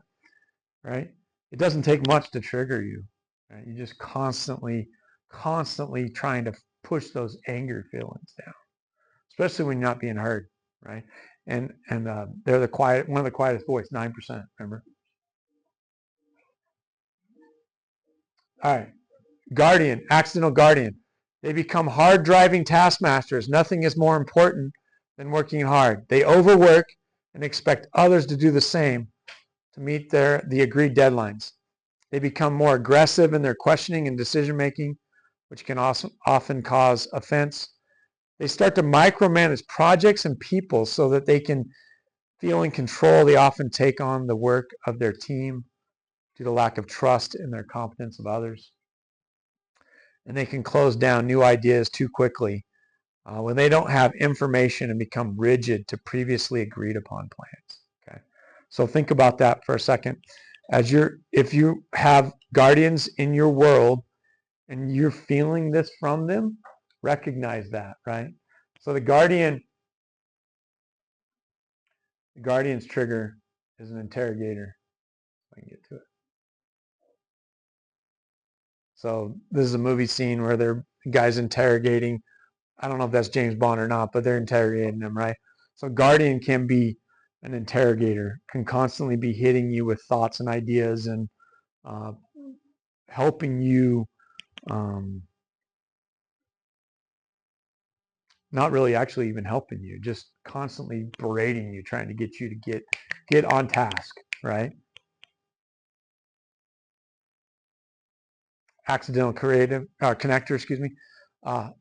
right? It doesn't take much to trigger you. Right? You're just constantly trying to push those anger feelings down, especially when you're not being heard, right? And they're one of the quietest voice, 9%. Remember? All right, guardian, accidental guardian. They become hard driving taskmasters. Nothing is more important than working hard. They overwork and expect others to do the same to meet the agreed deadlines. They become more aggressive in their questioning and decision making, which can also often cause offense. They start to micromanage projects and people so that they can feel in control. They often take on the work of their team due to lack of trust in their competence of others. And they can close down new ideas too quickly when they don't have information and become rigid to previously agreed upon plans. Okay, so think about that for a second. If you have guardians in your world and you're feeling this from them, recognize that, right? So the guardian's trigger is an interrogator. If I can get to it. So this is a movie scene where the guy's interrogating. I don't know if that's James Bond or not, but they're interrogating him, right? So guardian can be an interrogator, can constantly be hitting you with thoughts and ideas and helping you, not really actually even helping you, just constantly berating you, trying to get you to get on task, right? Accidental creative connector, excuse me.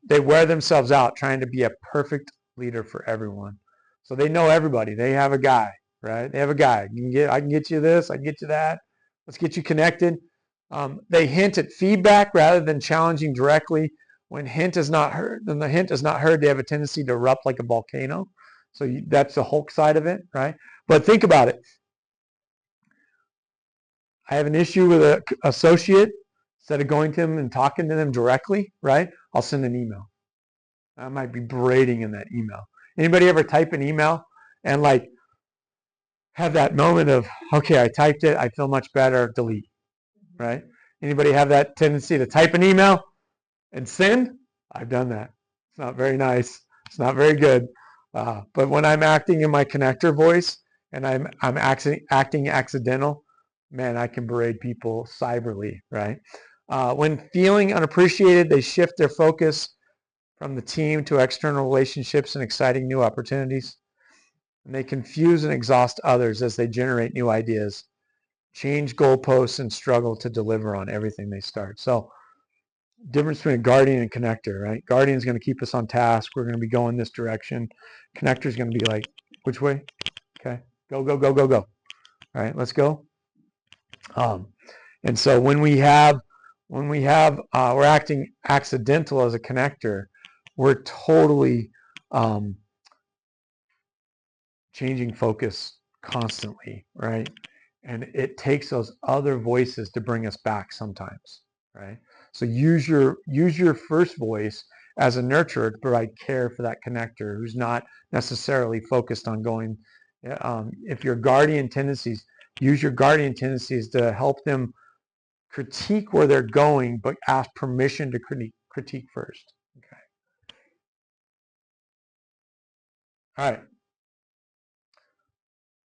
They wear themselves out trying to be a perfect leader for everyone. So they know everybody. They have a guy, right? They have a guy. I can get you this. I can get you that. Let's get you connected. They hint at feedback rather than challenging directly. When hint is not heard, then the hint is not heard. They have a tendency to erupt like a volcano. So that's the Hulk side of it, right? But think about it. I have an issue with an associate. Instead of going to them and talking to them directly, right? I'll send an email. I might be berating in that email. Anybody ever type an email and like have that moment of, okay, I typed it, I feel much better, delete, right? Anybody have that tendency to type an email and send? I've done that. It's not very nice. It's not very good. But when I'm acting in my connector voice and I'm acting accidental, man, I can berate people cyberly, right? When feeling unappreciated, they shift their focus from the team to external relationships and exciting new opportunities. And they confuse and exhaust others as they generate new ideas, change goalposts, and struggle to deliver on everything they start. So, difference between a guardian and connector, right? Guardian is going to keep us on task. We're going to be going this direction. Connector is going to be like, which way? Okay, go, go, go, go, go. All right, let's go. And so when we're acting accidental as a connector, we're totally changing focus constantly, right? And it takes those other voices to bring us back sometimes, right? So use your first voice as a nurturer to provide care for that connector who's not necessarily focused on going. If your guardian tendencies, use your guardian tendencies to help them critique where they're going, but ask permission to critique first. Okay. All right.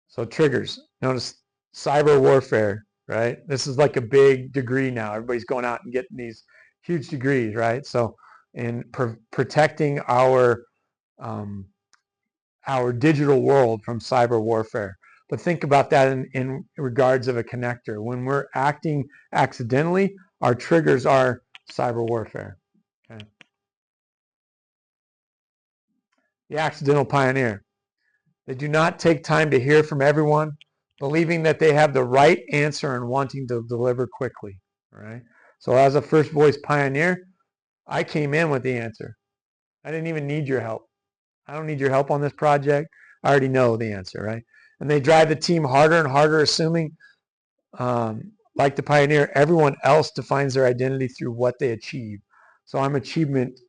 So triggers. Notice cyber warfare, right? This is like a big degree now. Everybody's going out and getting these huge degrees, right? So in protecting our digital world from cyber warfare. But think about that in regards of a connector. When we're acting accidentally, our triggers are cyber warfare. Okay. The accidental pioneer. They do not take time to hear from everyone, believing that they have the right answer and wanting to deliver quickly. All right. So as a first voice pioneer, I came in with the answer. I didn't even need your help. I don't need your help on this project. I already know the answer, right? And they drive the team harder and harder, assuming, like the pioneer, everyone else defines their identity through what they achieve. So I'm achievement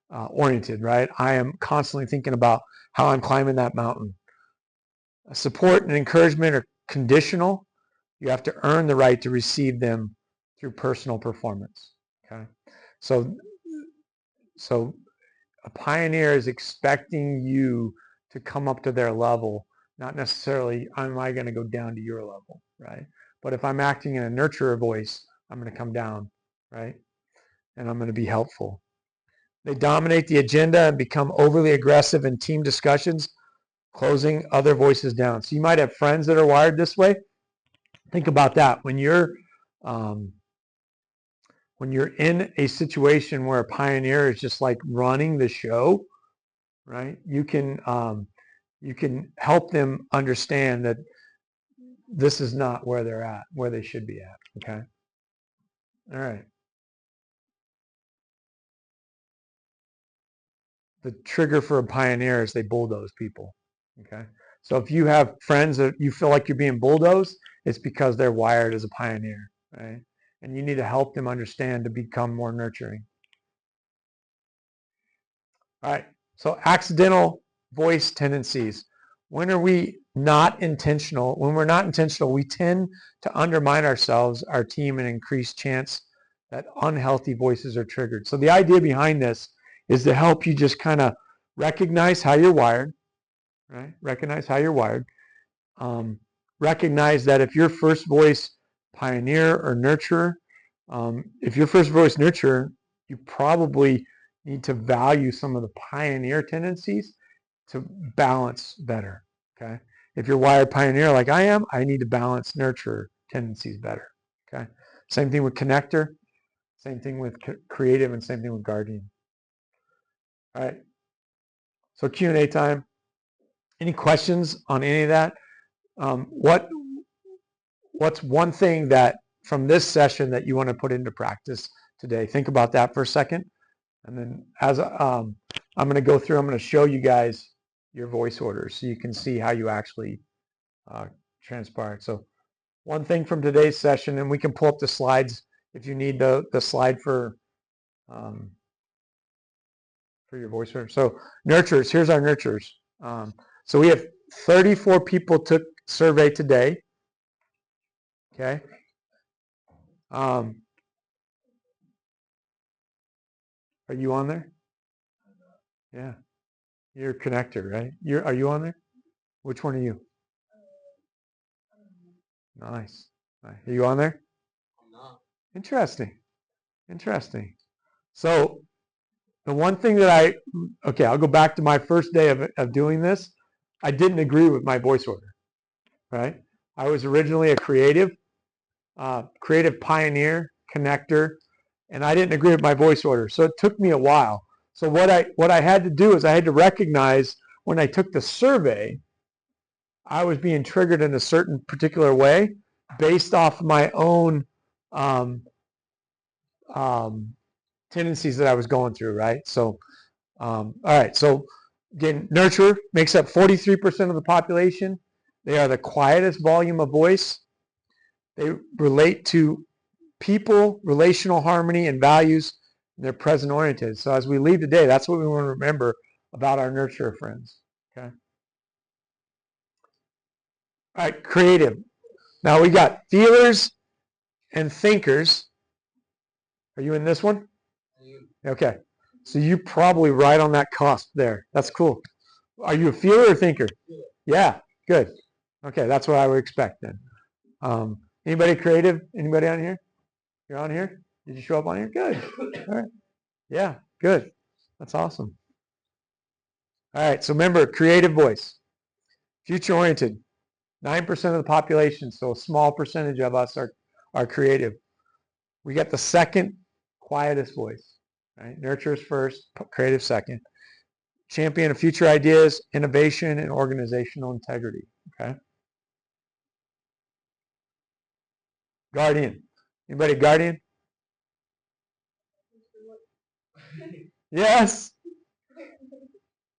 oriented, right? I am constantly thinking about how I'm climbing that mountain. Support and encouragement are conditional. You have to earn the right to receive them through personal performance. Okay, so a pioneer is expecting you to come up to their level, not necessarily am I going to go down to your level, right? But if I'm acting in a nurturer voice, I'm going to come down, right? And I'm going to be helpful. They dominate the agenda and become overly aggressive in team discussions, closing other voices down. So you might have friends that are wired this way. Think about that. When you're in a situation where a pioneer is just like running the show, right? You can help them understand that this is not where they're at, where they should be at. Okay. All right. The trigger for a pioneer is they bulldoze people. Okay. So if you have friends that you feel like you're being bulldozed, it's because they're wired as a pioneer, right? And you need to help them understand to become more nurturing. All right. So accidental voice tendencies. When are we not intentional? When we're not intentional, we tend to undermine ourselves, our team, and increase chance that unhealthy voices are triggered. So the idea behind this is to help you just kind of recognize how you're wired, right? Recognize how you're wired. Recognize that if your first voice pioneer or nurturer. If your first voice nurturer, you probably need to value some of the pioneer tendencies to balance better. Okay. If you're wired pioneer like I am, I need to balance nurturer tendencies better. Okay. Same thing with connector, same thing with creative, and same thing with guardian. All right. So Q&A time. Any questions on any of that? What's one thing that from this session that you want to put into practice today? Think about that for a second. And then as I'm going to go through, I'm going to show you guys your voice orders so you can see how you actually transpired. So one thing from today's session, and we can pull up the slides if you need the slide for your voice order. So nurturers, here's our nurturers. So we have 34 people took survey today. Okay. Are you on there? Yeah. You're a connector, right? Are you on there? Which one are you? Nice. Are you on there? I'm not. Interesting. Interesting. So the one thing that I'll go back to my first day of doing this. I didn't agree with my voice order, right? I was originally a creative pioneer, connector, and I didn't agree with my voice order. So it took me a while. So what I had to do is I had to recognize when I took the survey, I was being triggered in a certain particular way based off my own tendencies that I was going through, right? So, all right. So again, nurturer makes up 43% of the population. They are the quietest volume of voice. They relate to people, relational harmony, and values. And they're present oriented. So as we leave today, that's what we want to remember about our nurturer friends. Okay. All right, creative. Now we got feelers and thinkers. Are you in this one? Okay. So you're probably right on that cusp there. That's cool. Are you a feeler or thinker? Yeah, good. Okay, that's what I would expect then. Anybody creative? Anybody on here? You're on here? Did you show up on here? Good. All right. Yeah, good. That's awesome. All right, so remember, creative voice. Future oriented. 9% of the population, so a small percentage of us are creative. We got the second quietest voice. Right? Nurturers first, creative second. Champion of future ideas, innovation, and organizational integrity. Okay. Guardian. Anybody guardian? Yes.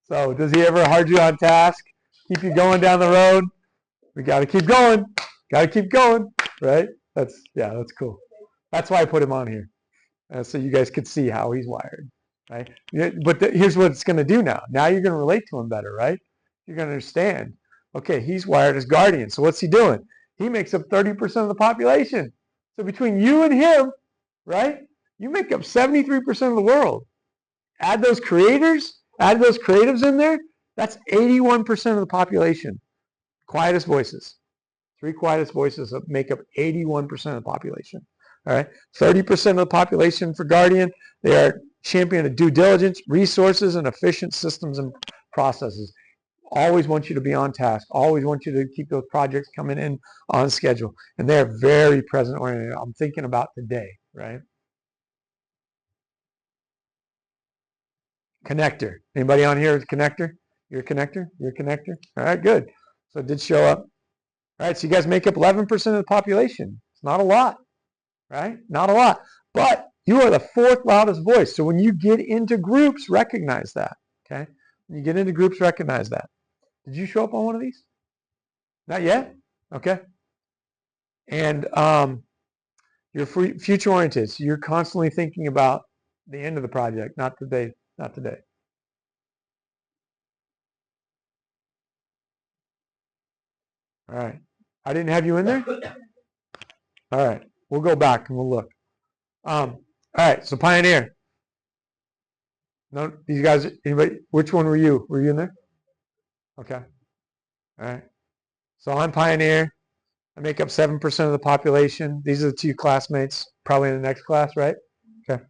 So does he ever hard you on task? Keep you going down the road? We got to keep going. Got to keep going. Right? That's cool. That's why I put him on here. So you guys could see how he's wired. Right? But here's what it's going to do now. Now you're going to relate to him better, right? You're going to understand. Okay, he's wired as guardian. So what's he doing? He makes up 30% of the population. So between you and him, right, you make up 73% of the world. Add those creators, add those creatives in there, that's 81% of the population. Quietest voices. 3 quietest voices make up 81% of the population. All right, 30% of the population for Guardian. They are champion of due diligence, resources, and efficient systems and processes. Always want you to be on task. Always want you to keep those projects coming in on schedule. And they're very present oriented. I'm thinking about today, right? Connector. Anybody on here is a connector? You're a connector? You're a connector? All right, good. So it did show up. All right, so you guys make up 11% of the population. It's not a lot, right? Not a lot. But you are the 4th loudest voice. So when you get into groups, recognize that, okay? When you get into groups, recognize that. Did you show up on one of these? Not yet? Okay. And you're future oriented. So you're constantly thinking about the end of the project, not today. Not today. All right. I didn't have you in there? All right. We'll go back and we'll look. All right. So Pioneer. No, these guys, anybody, which one were you? Were you in there? Okay. All right. So I'm Pioneer. I make up 7% of the population. These are the two classmates, probably in the next class, right? Okay.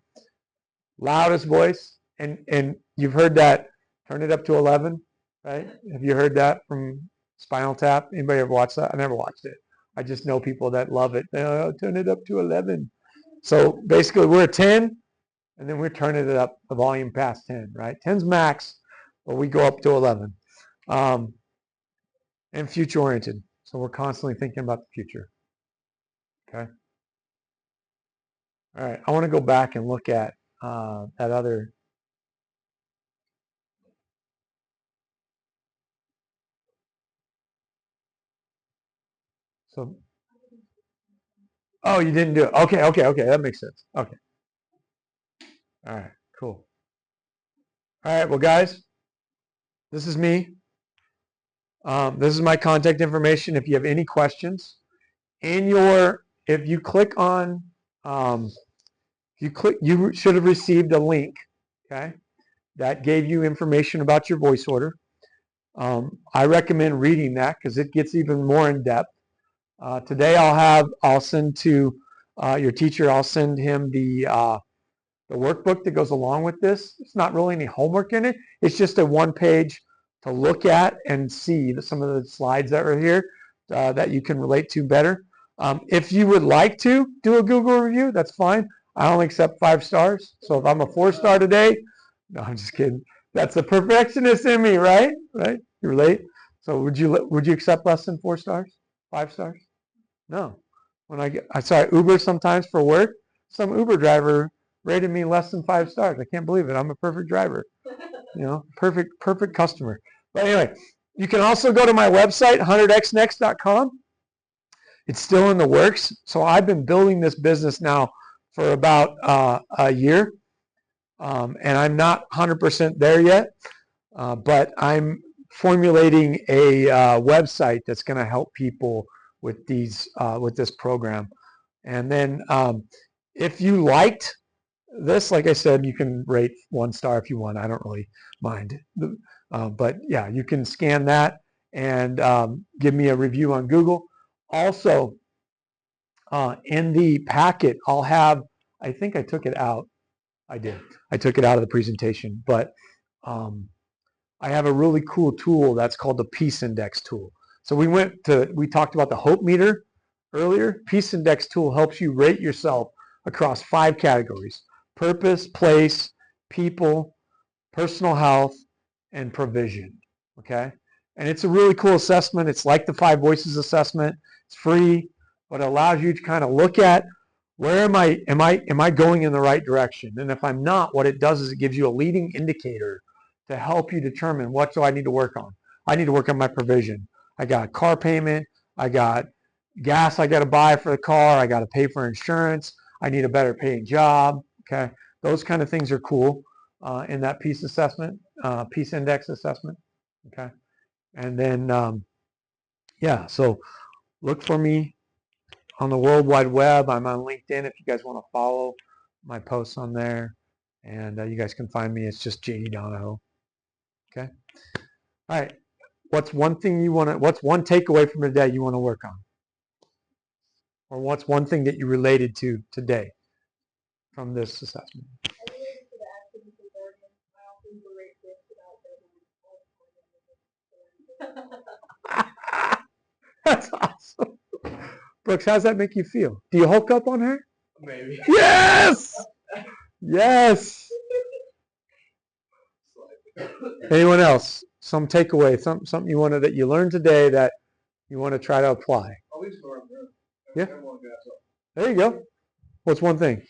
Loudest voice, and you've heard that. Turn it up to 11, right? Have you heard that from Spinal Tap? Anybody ever watched that? I never watched it. I just know people that love it. Oh, turn it up to 11. So basically, we're at 10, and then we're turning it up the volume past 10, right? 10's max, but we go up to 11. And future oriented. So we're constantly thinking about the future. Okay. All right. I want to go back and look at that other. So, oh, you didn't do it. Okay. Okay. That makes sense. Okay. All right. Cool. All right. Well, guys, this is me. This is my contact information. If you have any questions, if you click on, you should have received a link. Okay. That gave you information about your voice order. I recommend reading that because it gets even more in depth. Today I'll send to your teacher, I'll send him the workbook that goes along with this. It's not really any homework in it. It's just a one page to look at and see some of the slides that are here that you can relate to better. If you would like to do a Google review, that's fine. I only accept 5 stars. So if I'm a 4-star today, no, I'm just kidding. That's the perfectionist in me, right? Right? You relate? So would you accept less than 4 stars? 5 stars? No. When I saw Uber sometimes for work, some Uber driver rated me less than 5 stars. I can't believe it. I'm a perfect driver. Perfect customer. But anyway, you can also go to my website, 100xnext.com. It's still in the works. So I've been building this business now for about a year. And I'm not 100% there yet, but I'm formulating a website that's going to help people with this program. And then if you liked this, like I said, you can rate 1 star if you want. I don't really mind. But yeah, you can scan that and give me a review on Google. Also, in the packet, I'll have, I think I took it out. I did. I took it out of the presentation, but I have a really cool tool that's called the Peace Index tool. So we talked about the Hope Meter earlier. Peace Index tool helps you rate yourself across 5 categories: purpose, place, people, personal health, and provision. Okay? And it's a really cool assessment. It's like the 5 Voices assessment. It's free, but it allows you to kind of look at where am I going in the right direction? And if I'm not, what it does is it gives you a leading indicator to help you determine what do I need to work on. I need to work on my provision. I got a car payment. I got gas I got to buy for the car. I got to pay for insurance. I need a better paying job. Okay, those kind of things are cool in that peace assessment, peace index assessment. Okay, and then yeah, so look for me on the World Wide Web. I'm on LinkedIn if you guys want to follow my posts on there. And you guys can find me. It's just JD Donahoe. Okay. All right. What's one takeaway from today you want to work on? Or what's one thing that you related to today from this assessment? I related to the activity of learning. I often relate this about That's awesome. Brooks, how does that make you feel? Do you hook up on her? Maybe. Yes! Yes! Anyone else? Some takeaway, something that you learned today that you want to try to apply? Always learn. Yeah. There you go. What's one thing?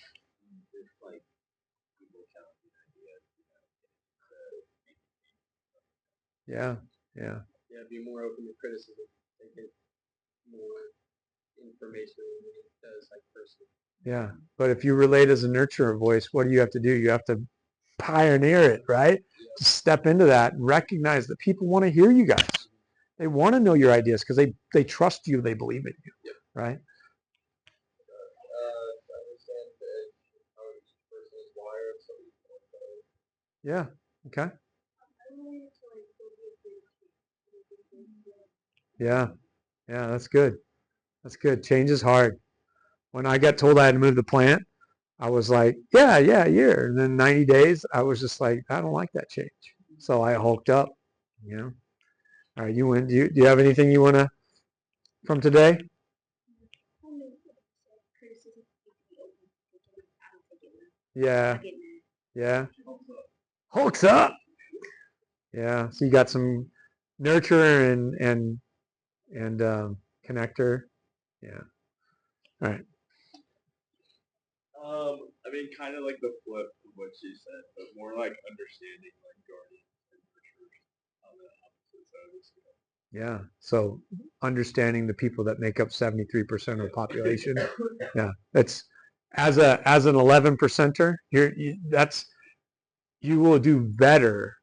Yeah. Yeah, be more open to criticism. And get more information than it does like person. Yeah. But if you relate as a nurturer voice, what do you have to do? You have to pioneer it, right? Yeah. Just step into that and recognize that people want to hear you guys. They want to know your ideas because they trust you. They believe in you, Yep. right? Understand that how each person is wired, so we can Yeah. Okay. Yeah. Yeah. That's good. That's good. Change is hard. When I got told I had to move the plant, I was like, yeah, a year. And then 90 days, I was just like, I don't like that change. So I hulked up, you know. All right, you win. Do you have anything you want to from today? Yeah. Yeah. Hulks up. Yeah. So you got some nurture and connector. Yeah. All right. I mean, kind of like the flip of what she said, but more like understanding like guardians and nurturers on the opposite side of the scale. Yeah. So understanding the people that make up 73% of the population. Yeah. That's as an 11 percenter, you will do better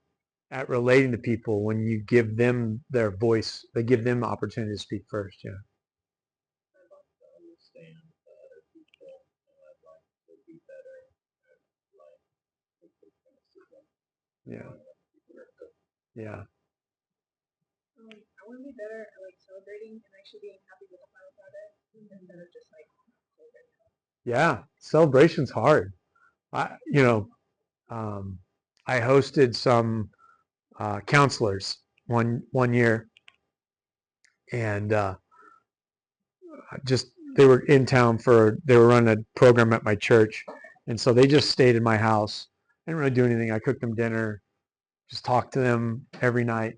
at relating to people when you give them their voice. They give them opportunity to speak first. Yeah. I'd like to understand other people, and I'd like to be better at like taking criticism. Yeah. Yeah. I want to be better at like celebrating and actually being happy with the final product instead of just like celebrating. Yeah. Celebration's hard. I hosted some counselors one year, and just they were in town they were running a program at my church, and so they just stayed in my house. I didn't really do anything. I cooked them dinner, just talked to them every night,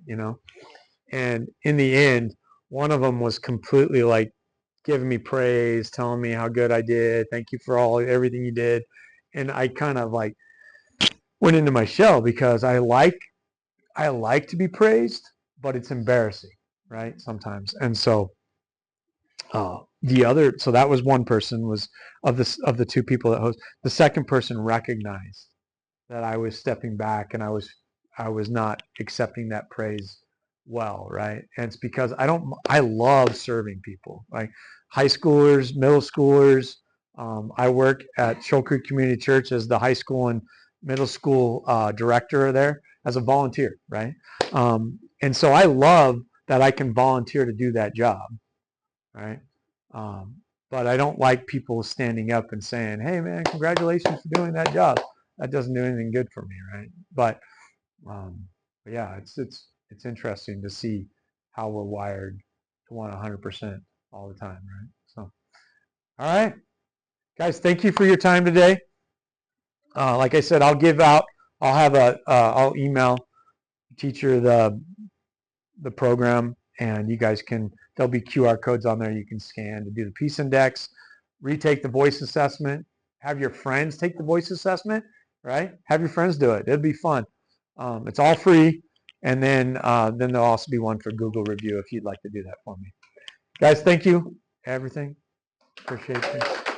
and in the end, one of them was completely like giving me praise, telling me how good I did, thank you for everything you did, and I kind of like went into my shell because I like to be praised, but it's embarrassing, right? Sometimes. And so so that was one person was of the two people that host. The second person recognized that I was stepping back and I was not accepting that praise well, right? And it's because I love serving people, like high schoolers, middle schoolers. I work at Shoal Creek Community Church as the high school and middle school director there as a volunteer, right? And so I love that I can volunteer to do that job, right? But I don't like people standing up and saying, "Hey, man, congratulations for doing that job." That doesn't do anything good for me, right? But yeah, it's interesting to see how we're wired to want 100% all the time, right? So, all right, guys, thank you for your time today. Like I said, I'll email the teacher the program, and you guys there'll be QR codes on there you can scan to do the Peace Index, retake the voice assessment, have your friends take the voice assessment, right? Have your friends do it. It'll be fun. It's all free, and then there'll also be one for Google review if you'd like to do that for me. Guys, thank you. Everything. Appreciate you.